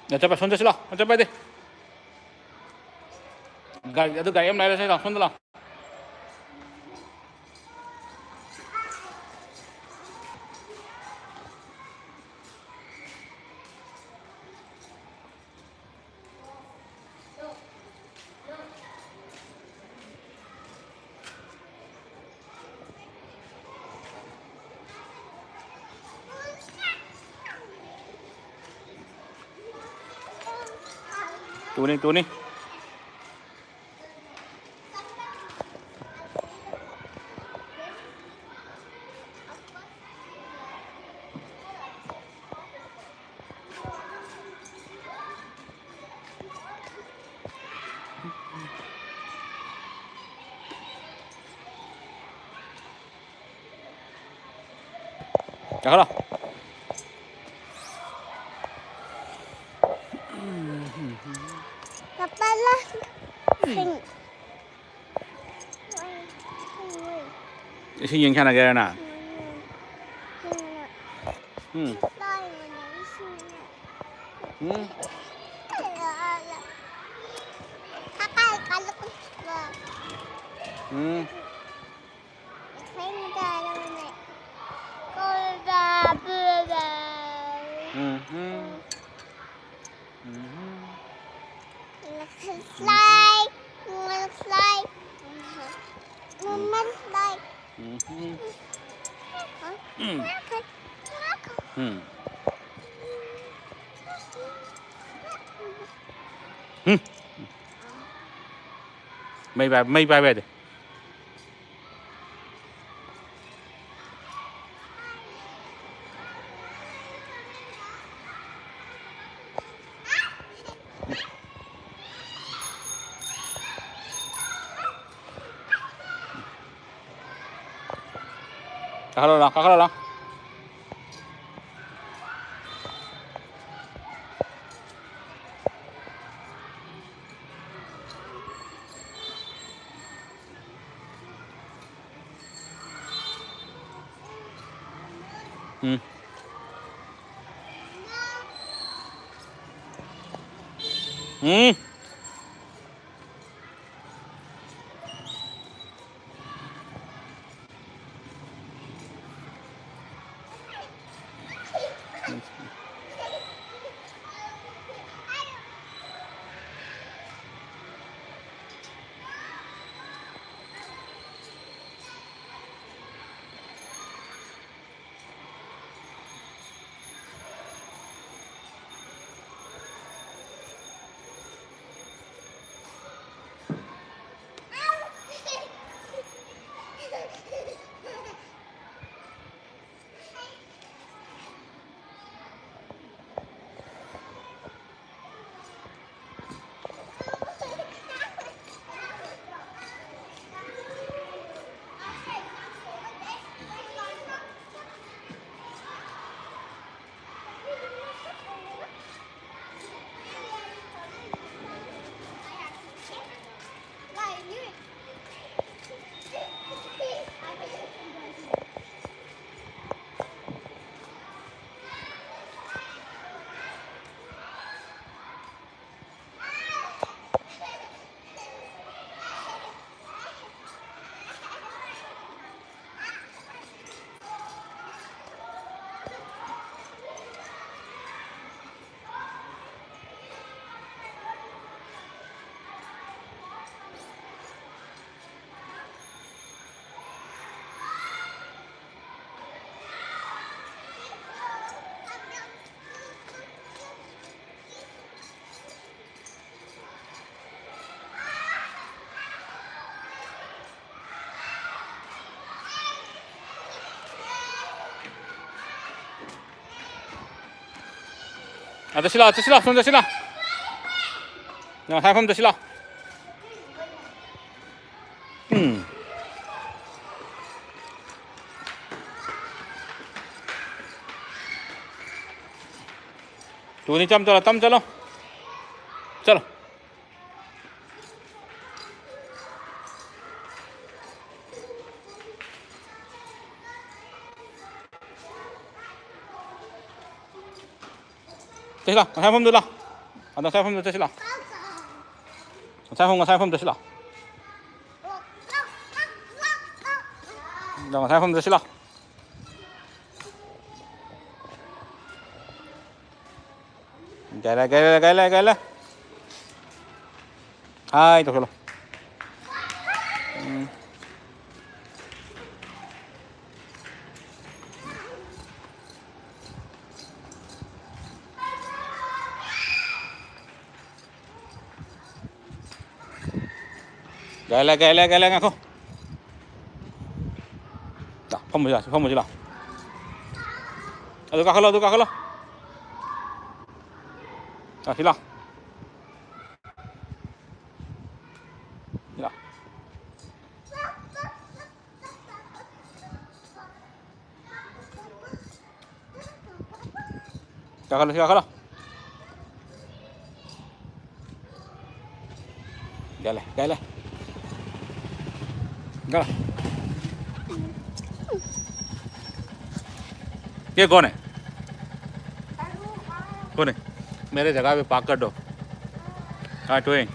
Cepat sonda sila, cepat deh. Itu gaya em lại là sonda lah. Tu ni. Cakap lah. Kepala. Isi yang kana gaya na. Slide. Slide. Slide. Mấy bài về đây. Kakak lang. Atas sila, sonda sila. Nah, hai pam sila. Tu ni tam chalo. Chalo. Thế nào, hai hôm nữa nào. 等裁缝就行了。裁缝就行了。等裁缝就行了。给来。はい、どうぞ。给来，ngaku. Dah, pom je lah. Tukar kalau. Silang. Silang. Silang kalau. Gale. Gala. ये कौन है? मेरे जगह पे park कर दो। हाँ towing.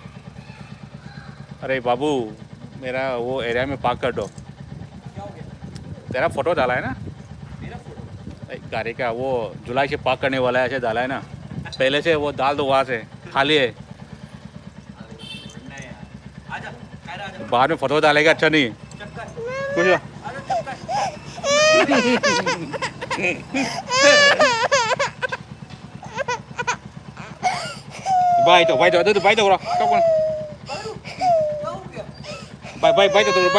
अरे बाबू, मेरा वो एरिया में पार्क कर दो। तेरा फोटो डाला है ना? मेरा फोटो? गाड़ी का वो जुलाई से पार्क करने वाला है, ऐसे डाला है ना। पहले से वो डाल दो, वहाँ से खाली है। बाद में फोटो डालेगा अच्छा नहीं। कुछ bay tuh bro, kapan? Bay tuh bro.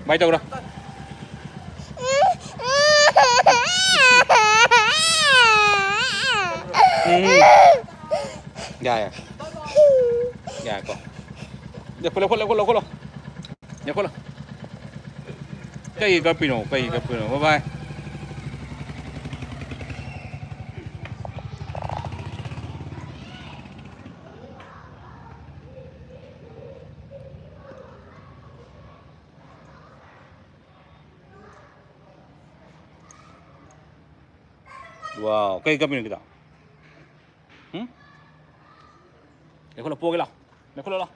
Bay tuh bro. Ya kok. Ya pulang. Ya pulang. Kayak Pino. Bye. Wow, kayak Pino kita. Ya pulang lah. Ya pulang,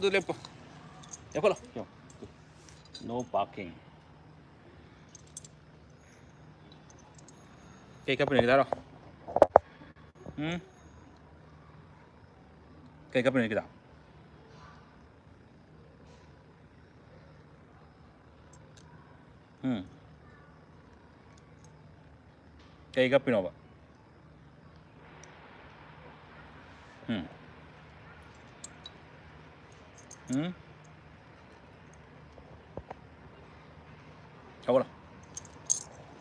lepo. Ya pulang. No parking. Kayak Pino kita loh. Kayak Pino kita. Kayak Pino ba?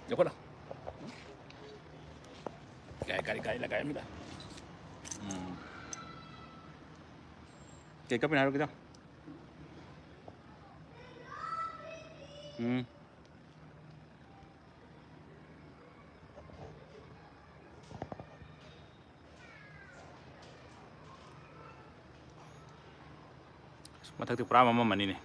Ya pulang. Kayak kita. Kayak Pino harus kita. Matag pura mama mani nih.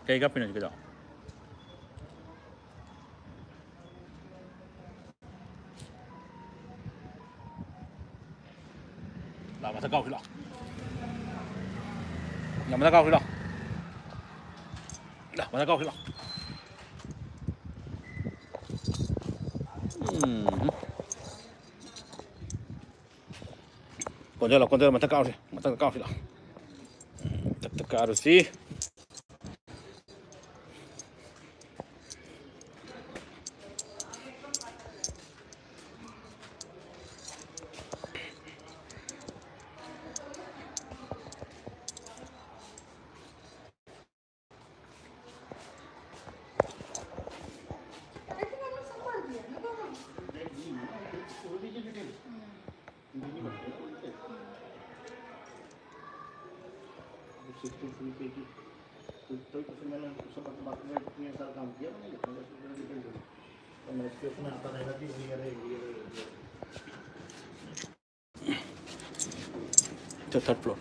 Kayak Pino kita. Lah, mata kau sila. Lah, mata kau sila. Controla, mata kau sila. Tekan harus sih. 63 kg तो कुछ मैंने सब बात में इतने साल काम किया मैंने डिपेंड तो मैं इसके उसमें आता रहेगा कि ये करे तो third floor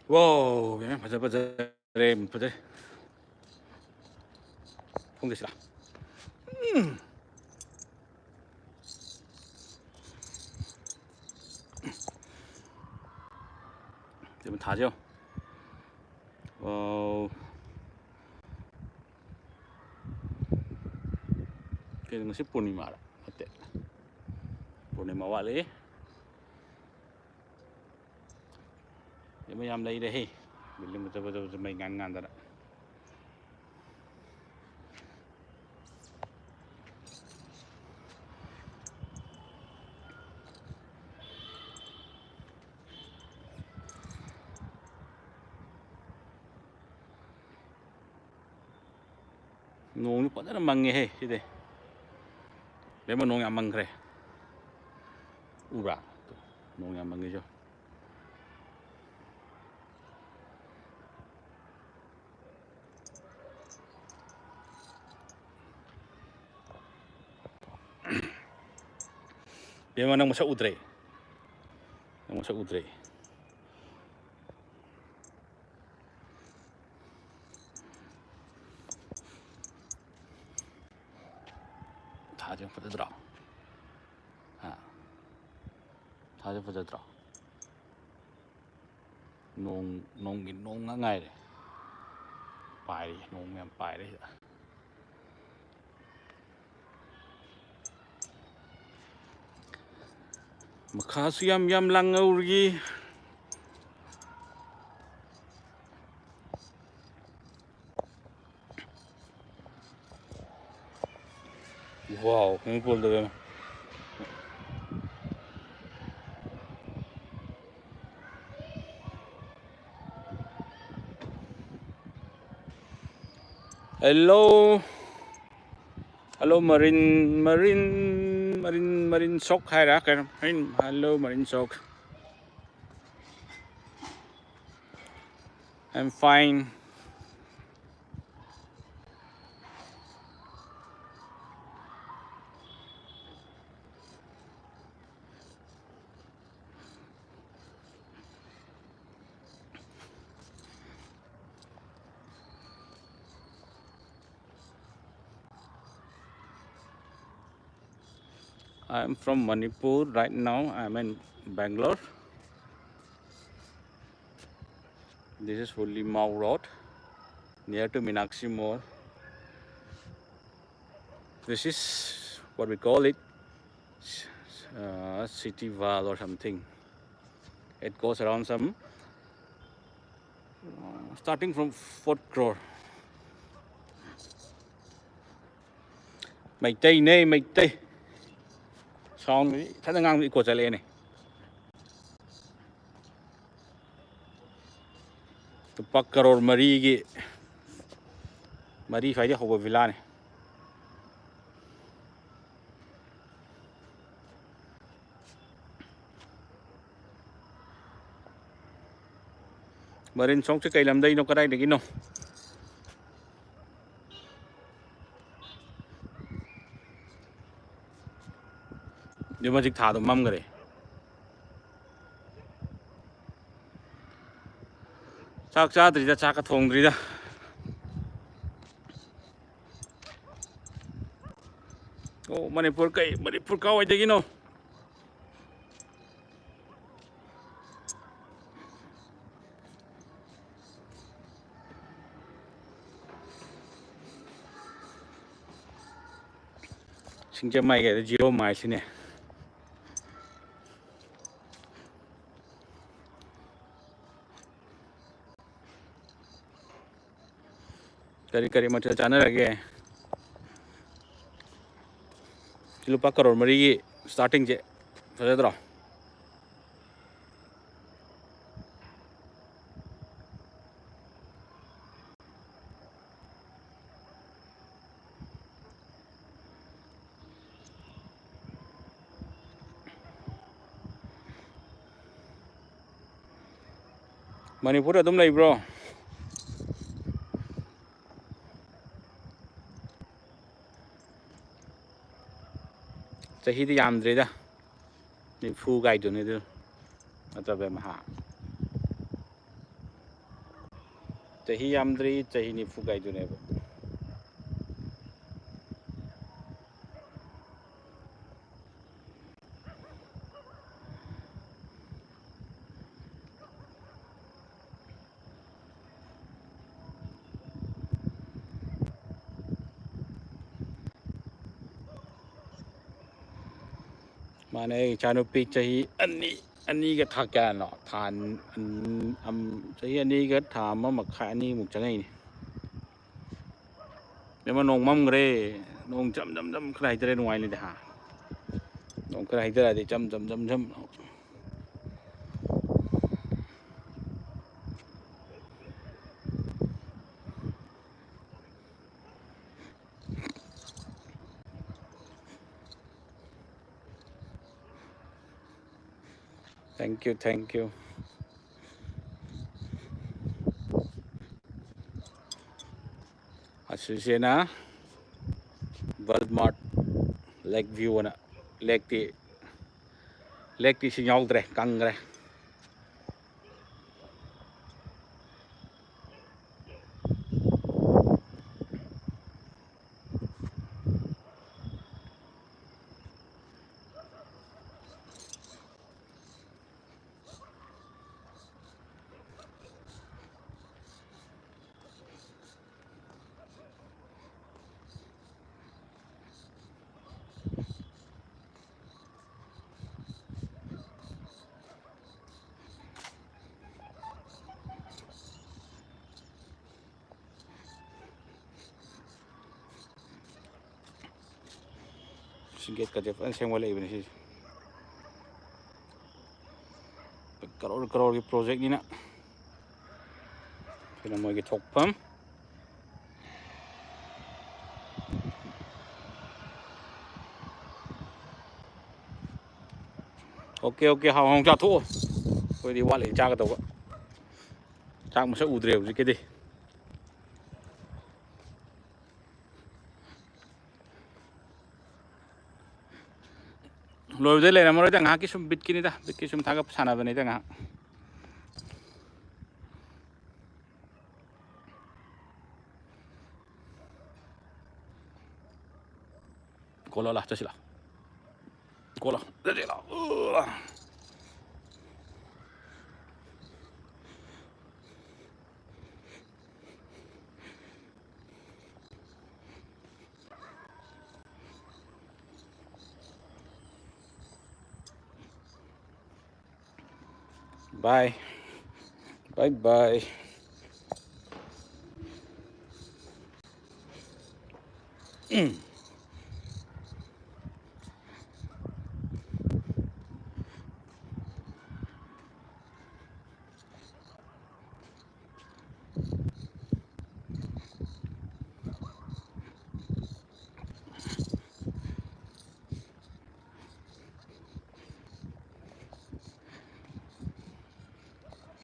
wow bien fazare không 되시라 되면 다죠 cái nó xếp Purnima đó 어때 Purnima wale 되면 얌 đây đây 빌림 부터 mấy ngàn đó 농이 뻔하는 망해 해 시대 매번 농이 안 망 그래 우라 또 농이 안 망해죠 매번 nang masa udre 다 좀 퍼져들어 다 좀 퍼져들어 농 ngay đấy bài đi 농 em bài đấy mà khá suy yam lăng âu gì wow không có được hello marine shock hay đã cái hello marine shock I'm fine I'm from Manipur right now. I'm in Bangalore. This is Limau Road, near to Meenakshi Mall. This is what we call it, City Val or something. It goes around some, starting from 4th crore. Mày tây nè, mày tây. Xong rồi, thật là ngang bị cột ra lên này. Tupak crore Marie phải đi học ở villa này. Marine sống cái cây làm đây nó có đây được cái nông. Nhưng mà dịch thả tụi mâm cái sak chadrida chaka thongdrida Manipur ka wai degi no singja mai cái zero mai sini kari macam mana lagi lupa crore mari 스타팅제 fazedro Manipur adum leibro chahidi yamdreda ni fu gai dune du atabe maha chahi yamdri chahi ni fu gai dune mane chanu pi chahi ani ga tha kya no than chahi ani ga tha ma makha ani muk changai ni me ma nong mam gre nong jam khrai tere nuai ni da ha nong khrai tere de jam thank you asisena Walmart lake view na lake ti si nyol dre kang dre singet ka jef an seng wala ibn si crore ki project ni na pina mo ki thok pam okay ha hong cha thu koi di wale cha ka to cha ma sa udre u ke di loi de le na mo ra nga ki sum bit ki ni da bit ki sum tha ka sana ba ni da nga kola la chasila kola de la bye bye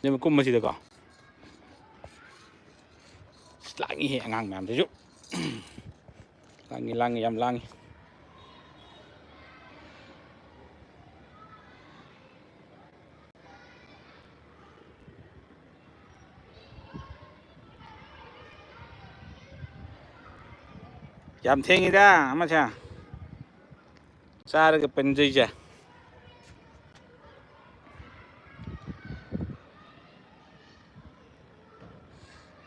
nhưng mà cũng mới chỉ được cả langi he ngang ngam thế chứ langi yam langi yam thengi da ama cha sa cái pen gì cha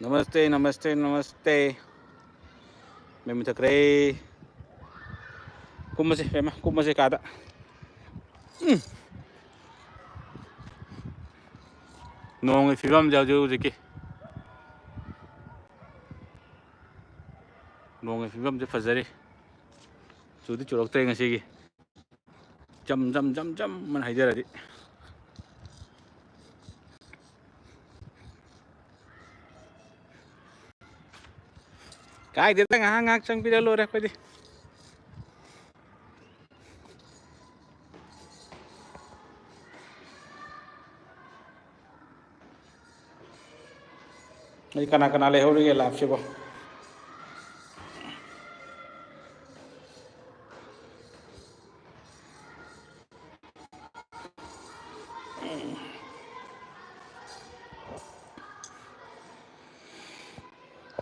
namaste mình thật đấy cũng mà cả đó nong phi bam jau jau gì nong phi bamจะ fazari chú đi chú lộc teng gì jam jam jam jam man haijaradi kai deta ngahak ngahak chang pida lo re khodi ai kana kana le hori ge lap se bo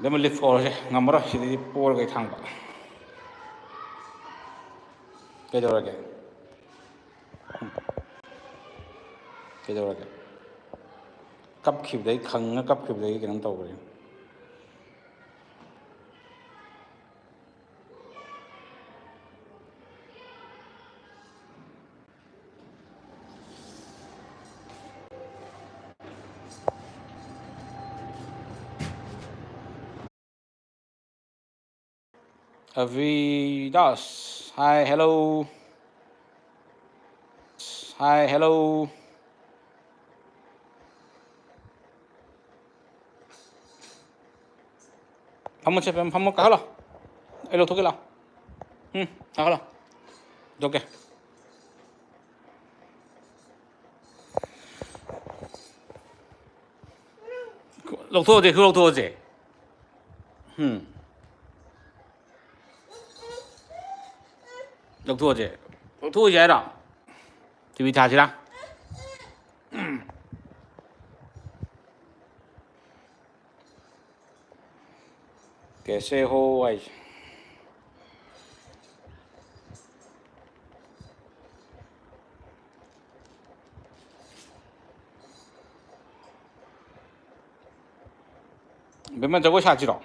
dem lift for se ngamra sidi por ge thang ba ke jora ge kap khib dai khang kap khib dai ke nam taw re Avidas hi hello hi hello phamo che phamo ka lo ai lo thoke la ka lo doke lo tho je lo tho je lo tho je lo tho je ra TV tha chi la कैसे हो भाई 몇몇 저거 사지로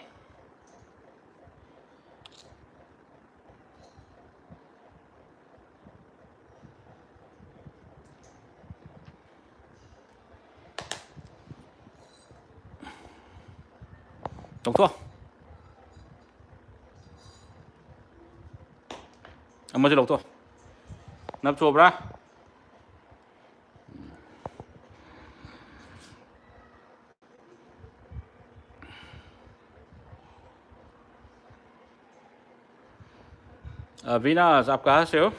doktor amma je doktor nap cho bra Venus आप कहाँ से हो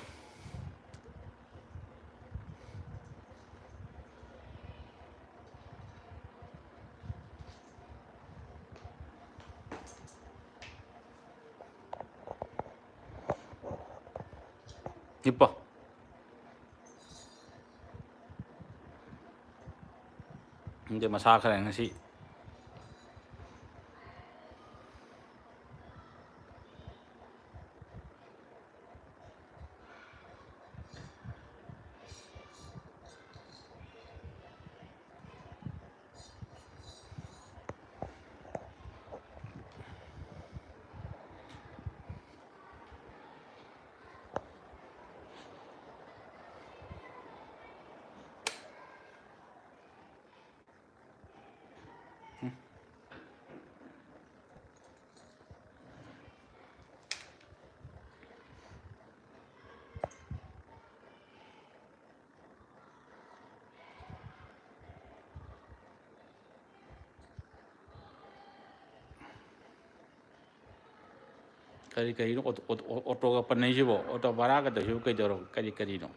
이뻐 이제 마사 그래 ngasi kari kari no auto ka panai jibo auto bara ka to jibo kai joro kari kari no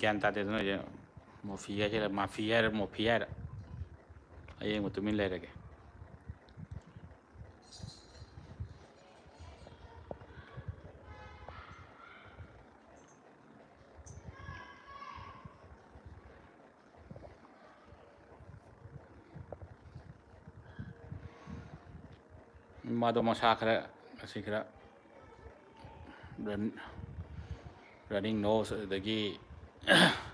gian ta de no je mafia je mafia ai mo tumin le rage ꯃꯥꯗꯣ ꯃꯁꯥ ꯈꯔ ꯑꯁꯤ ꯈꯔ running nose ꯑꯗꯒꯤ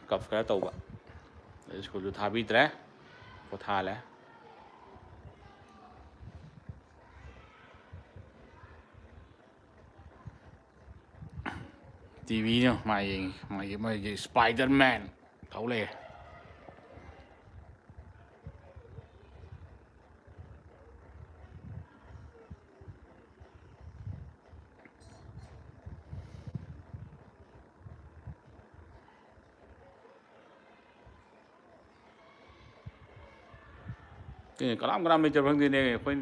ꯀꯞ ꯈꯔ ꯇꯧꯕ ꯁ꯭ꯀꯨꯜꯁꯨ ꯊꯥꯕꯤꯗ꯭ꯔꯦ ꯄꯣꯊꯥꯍꯜꯂꯦ ꯇꯤꯚꯤꯅ ꯃꯥ ꯌꯦꯡꯉꯤ ꯃꯣꯏꯒꯤ ꯁ꯭ꯄꯥꯏꯗꯔ ꯃꯦꯟ ꯇꯧ ꯂꯩꯔꯦ ꯀꯅꯥꯝ ꯂꯩꯇꯕ ꯈꯪꯗꯦꯅꯦ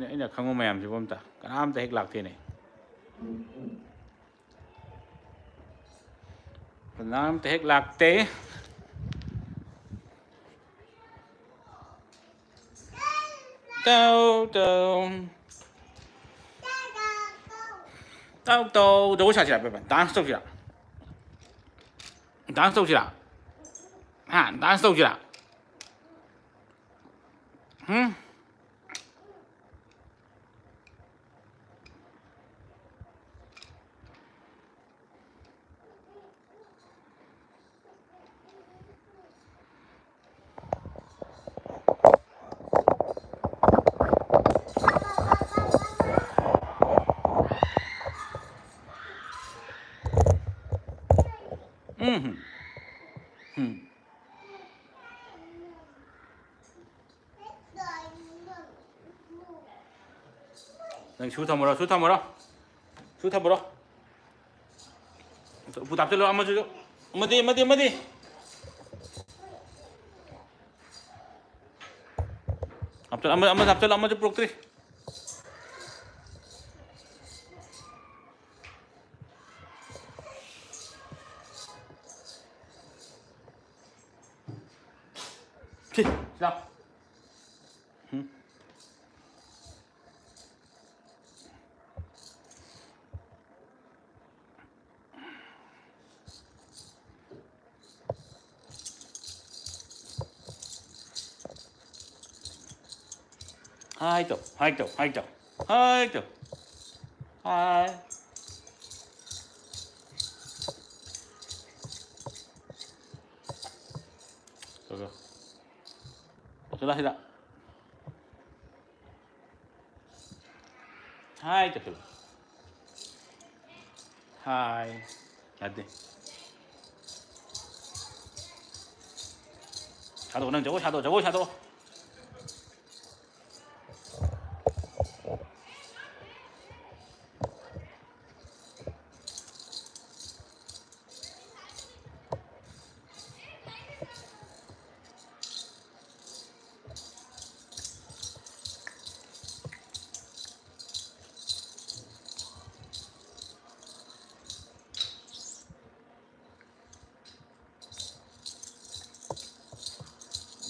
ꯑꯩꯅ ꯈꯪꯕ ꯃꯌꯥꯝꯁꯤꯕꯨ ꯑꯝꯇ ꯀꯅꯥꯝꯇ ꯍꯦꯛ ꯂꯥꯛꯇꯦꯅꯦ कनाम तो हेक लागते जगो सासिरा डांस तौसिरा हाँ डांस तौसिरा नंग शू थमरो बुताप चलो मदी अब चलो प्रोक्ट्री Stop. Hai. Tuh. Sudah. Hai tuh. Hai. Ada. Shadow nang jauh.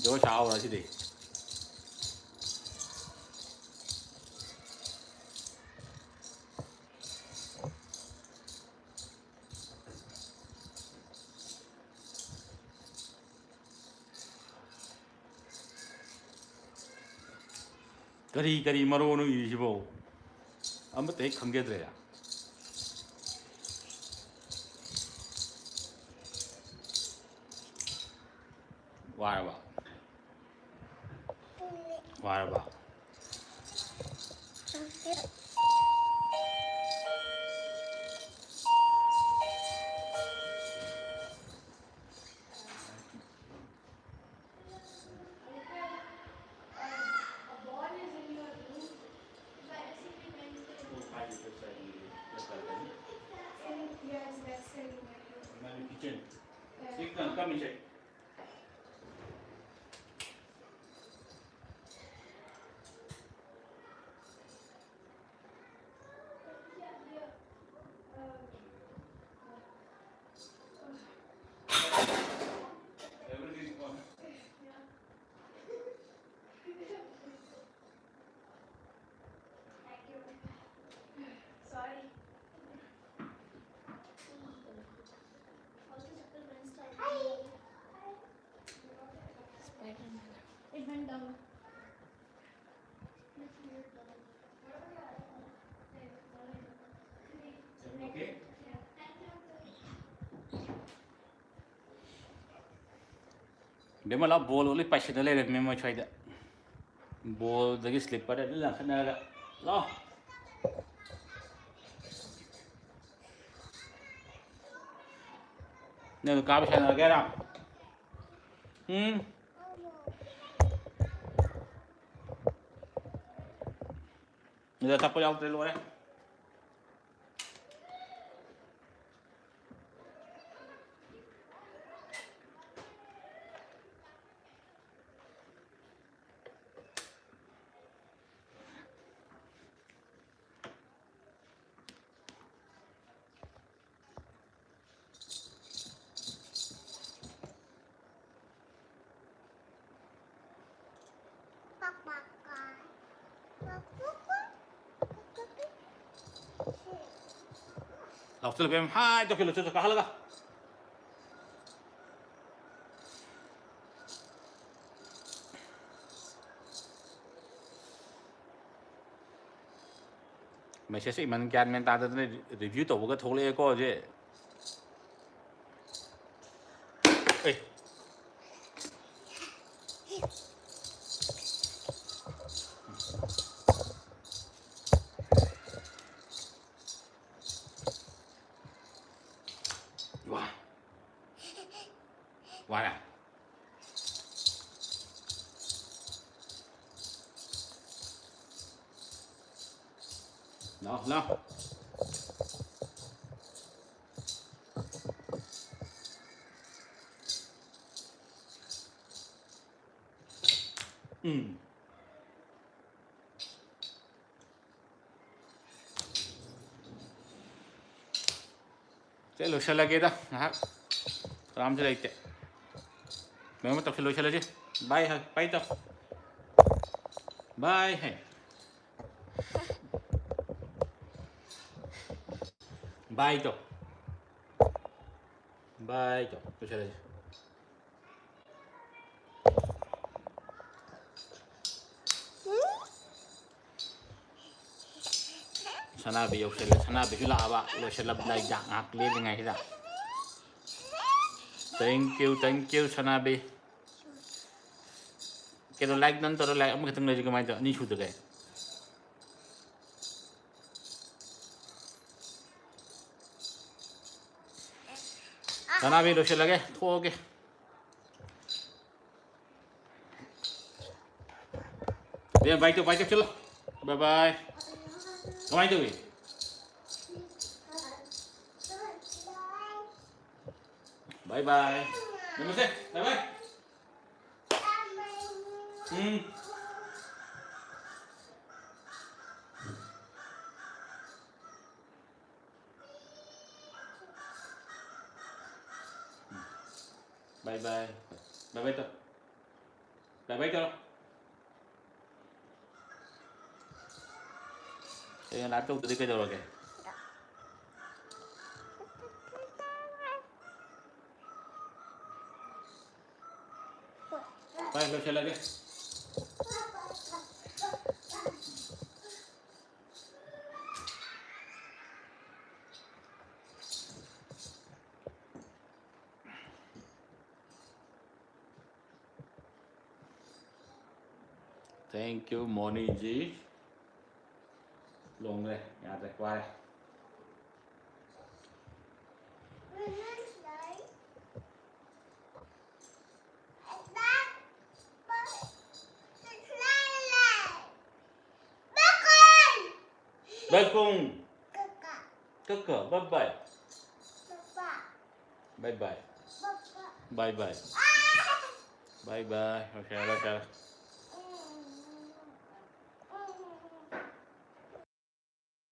Jauh chào rồi chứ gì. Kari maro no isibo. Amba tek khangedre ya. Waraba. Kitchen. Come inside. Everything is gone. Sorry. It went down. Dia malah bol oleh passion le memang cuai dah. Bol dari slipper dah lah kena dah. Loh. Ni tu kau pasal lagi dah. Ni dah tak boleh outro luar. Lau tu lebih hai tu kalau tu kahal lah. Mày sẽ mình gan mình ta tới review tổ cái thố lê co chứ. Ê. Wow. Wow nè. Đó, đó. Thế lối xe là kia đó, hả? Làm thế này chứ. Mấy mà tập lối xe là chứ. Bay hả? Bay tập. Bay hả? Bay tập. Bay tập. Lối xe là chứ. Sana biyo sana biyo la ba lo sila blay jak ngak li ngay hila. Thank you sana bi. Kero like nan toro like am keteng lagi kemai tu ni sudah ke. Sana bi lo sila ke thua ke. Dia bye tu chalo. Bye bye. Kemai tu bi. Bye bye. Namaste. Bye bye. Bye bye. Bye bye tu. Bye bye tu. Yang laptop tu dekat jauh ke. Bye lo sila ke. Thank you Moni ji. Lông đây, nhà đây qua đây. Bye cùng. Cất cửa bye bye. Bye bye. Bye bye. Bye bye. Okay,